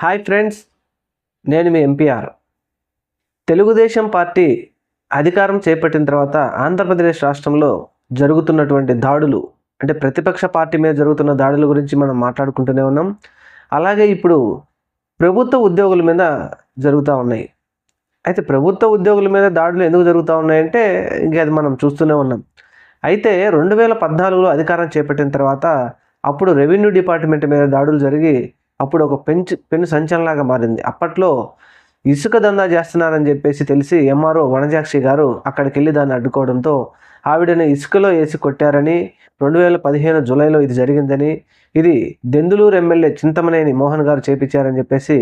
Hi friends, నేను మీ MPR. Telugu Desam party అధికారం చేపట్టిన తర్వాత ఆంధ్రప్రదేశ్ రాష్ట్రంలో జరుగుతున్నటువంటి దాడులు, అంటే ప్రతిపక్ష పార్టీ మీద జరుగుతున్న దాడుల గురించి మనం మాట్లాడుకుంటూనే ఉన్నాం. అలాగే ఇప్పుడు ప్రభుత్వ ఉద్యోగుల మీద జరుగుతూ ఉన్నాయి. అయితే ప్రభుత్వ ఉద్యోగుల మీద దాడులు ఎందుకు జరుగుతూ ఉన్నాయంటే ఇంక అది మనం చూస్తూనే ఉన్నాం. అయితే 2014లో అధికారం చేపట్టిన తర్వాత అప్పుడు రెవెన్యూ డిపార్ట్మెంట్ మీద దాడులు జరిగి అప్పుడు ఒక పెను సంచలనంలాగా మారింది. అప్పట్లో ఇసుక దందా చేస్తున్నారని చెప్పేసి తెలిసి ఎంఆర్ఓ వనజాక్షి గారు అక్కడికి వెళ్ళి దాన్ని అడ్డుకోవడంతో ఆవిడని ఇసుకలో వేసి కొట్టారని, 2015 జూలైలో ఇది జరిగిందని, ఇది దెందులూరు ఎమ్మెల్యే చింతమనేని మోహన్ గారు చేపించారని చెప్పేసి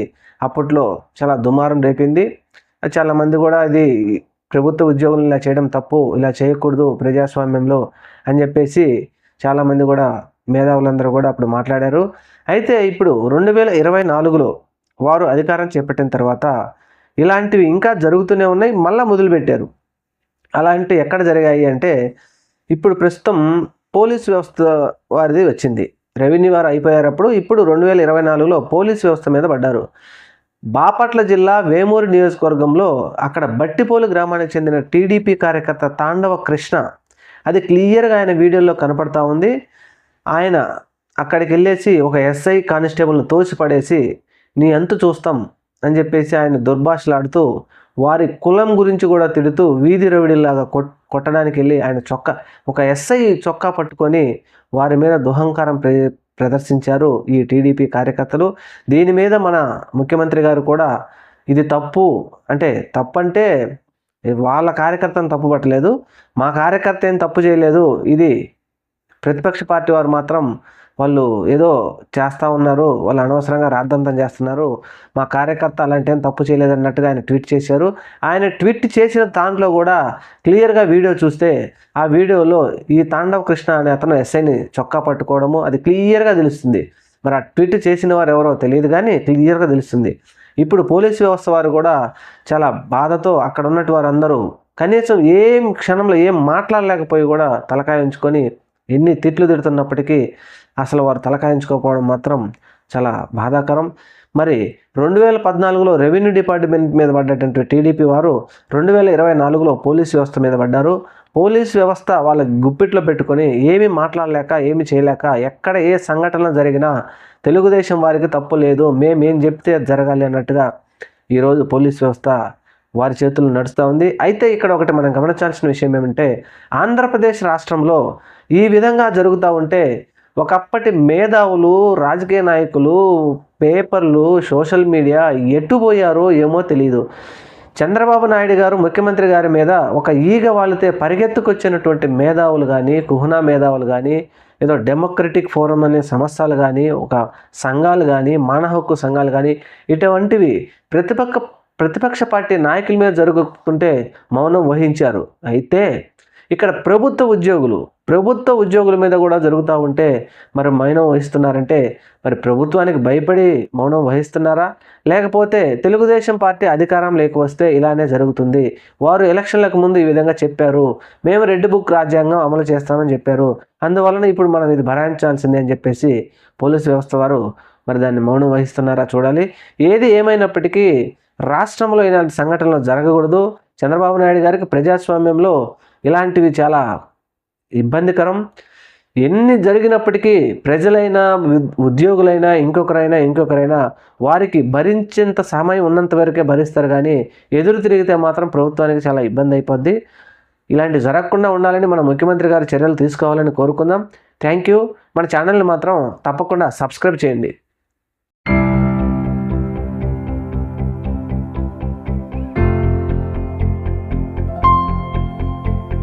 అప్పట్లో చాలా దుమారం రేపింది. చాలామంది కూడా ఇది ప్రభుత్వ ఉద్యోగులు ఇలా చేయడం తప్పు, ఇలా చేయకూడదు ప్రజాస్వామ్యంలో అని చెప్పేసి చాలామంది కూడా మేధావులందరూ కూడా అప్పుడు మాట్లాడారు. అయితే ఇప్పుడు 2024లో వారు అధికారం చేపట్టిన తర్వాత ఇలాంటివి ఇంకా జరుగుతూనే ఉన్నాయి, మళ్ళీ మొదలుపెట్టారు. అలాంటివి ఎక్కడ జరిగాయి అంటే ఇప్పుడు ప్రస్తుతం పోలీస్ వ్యవస్థ వారిది వచ్చింది. రెవెన్యూ వారు అయిపోయారప్పుడు ఇప్పుడు 2024లో పోలీస్ వ్యవస్థ మీద పడ్డారు. బాపట్ల జిల్లా వేమూరు నియోజకవర్గంలో అక్కడ బట్టిపోలు గ్రామానికి చెందిన టీడీపీ కార్యకర్త తాండవ కృష్ణ, అది క్లియర్గా ఆయన వీడియోలో కనపడతా ఉంది. ఆయన అక్కడికి వెళ్ళేసి ఒక ఎస్ఐ కానిస్టేబుల్ను తోసిపడేసి నీ అంతు చూస్తాం అని చెప్పేసి ఆయన దుర్భాషలాడుతూ వారి కులం గురించి కూడా తిడుతూ వీధి రవిడిలాగా కొట్టడానికి వెళ్ళి ఆయన ఒక ఎస్ఐ చొక్కా పట్టుకొని వారి మీద దుహంకారం ప్రదర్శించారు ఈ టీడీపీ కార్యకర్తలు. దీని మీద మన ముఖ్యమంత్రి గారు కూడా ఇది తప్పు అంటే వాళ్ళ కార్యకర్తను తప్పు పట్టలేదు, మా కార్యకర్త ఏం తప్పు చేయలేదు, ఇది ప్రతిపక్ష పార్టీ వారు మాత్రం వాళ్ళు ఏదో చేస్తూ ఉన్నారు, వాళ్ళు అనవసరంగా రాద్ధాంతం చేస్తున్నారు, మా కార్యకర్త అలాంటి ఏం తప్పు చేయలేదన్నట్టుగా ఆయన ట్వీట్ చేశారు. ఆయన ట్వీట్ చేసిన దాంట్లో కూడా క్లియర్గా వీడియో చూస్తే ఆ వీడియోలో ఈ తాండవ కృష్ణ అనే అతను ఎస్ఐని చొక్కా పట్టుకోవడము అది క్లియర్గా తెలుస్తుంది. మరి ఆ ట్వీట్ చేసిన వారు ఎవరో తెలియదు కానీ క్లియర్గా తెలుస్తుంది. ఇప్పుడు పోలీసు వ్యవస్థ వారు కూడా చాలా బాధతో అక్కడ ఉన్నట్టు వారందరూ కనీసం క్షణంలో ఏం మాట్లాడలేకపోయి కూడా తలకాయ ఉంచుకొని ఎన్ని తిట్లు తిడుతున్నప్పటికీ అసలు వారు తలకాయించుకోకపోవడం మాత్రం చాలా బాధాకరం. మరి 2014లో రెవెన్యూ డిపార్ట్మెంట్ మీద పడ్డటువంటి టీడీపీ వారు 2024లో పోలీస్ వ్యవస్థ మీద పడ్డారు. పోలీస్ వ్యవస్థ వాళ్ళ గుప్పిట్లో పెట్టుకొని ఏమీ మాట్లాడలేక ఏమీ చేయలేక ఎక్కడ ఏ సంఘటన జరిగినా తెలుగుదేశం వారికి తప్పు లేదు, మేమేం చెప్తే జరగాలి అన్నట్టుగా ఈరోజు పోలీస్ వ్యవస్థ వారి చేతుల్లో నడుస్తూ ఉంది. అయితే ఇక్కడ ఒకటి మనం గమనించాల్సిన విషయం ఏమంటే ఆంధ్రప్రదేశ్ రాష్ట్రంలో ఈ విధంగా జరుగుతూ ఉంటే ఒకప్పటి మేధావులు, రాజకీయ నాయకులు, పేపర్లు, సోషల్ మీడియా ఎట్టుపోయారో ఏమో తెలియదు. చంద్రబాబు నాయుడు గారు ముఖ్యమంత్రి గారి మీద ఒక ఈగ వాలితే పరిగెత్తుకొచ్చినటువంటి మేధావులు కానీ, కుహనా మేధావులు కానీ, ఏదో డెమోక్రటిక్ ఫోరం అనే సంస్థలు కానీ, ఒక సంఘాలు కానీ, మానవ హక్కు సంఘాలు కానీ, ఇటువంటివి ప్రతిపక్ష పార్టీ నాయకుల మీద జరుగుతుంటే మౌనం వహించారు. అయితే ఇక్కడ ప్రభుత్వ ఉద్యోగుల మీద కూడా జరుగుతూ ఉంటే మరి మౌనం వహిస్తున్నారంటే మరి ప్రభుత్వానికి భయపడి మౌనం వహిస్తున్నారా, లేకపోతే తెలుగుదేశం పార్టీ అధికారం లేకపోతే ఇలానే జరుగుతుంది, వారు ఎలక్షన్లకు ముందు ఈ విధంగా చెప్పారు, మేము రెడ్ బుక్ రాజ్యాంగం అమలు చేస్తామని చెప్పారు, అందువలన ఇప్పుడు మనం ఇది భరాయించాల్సిందే అని చెప్పేసి పోలీసు వ్యవస్థ వారు మరి దాన్ని మౌనం వహిస్తున్నారా చూడాలి. ఏది ఏమైనప్పటికీ రాష్ట్రంలో ఇలాంటి సంఘటనలు జరగకూడదు. చంద్రబాబు నాయుడు గారికి ప్రజాస్వామ్యంలో ఇలాంటివి చాలా ఇబ్బందికరం. ఎన్ని జరిగినప్పటికీ ప్రజలైనా, ఉద్యోగులైనా, ఇంకొకరైనా వారికి భరించేంత సమయం ఉన్నంత వరకే భరిస్తారు కానీ ఎదురు తిరిగితే మాత్రం ప్రభుత్వానికి చాలా ఇబ్బంది అయిపోద్ది. ఇలాంటి జరగకుండా ఉండాలని మన ముఖ్యమంత్రి గారు చర్యలు తీసుకోవాలని కోరుకుందాం. Thank you. మన ఛానల్ని మాత్రం తప్పకుండా సబ్స్క్రైబ్ చేయండి.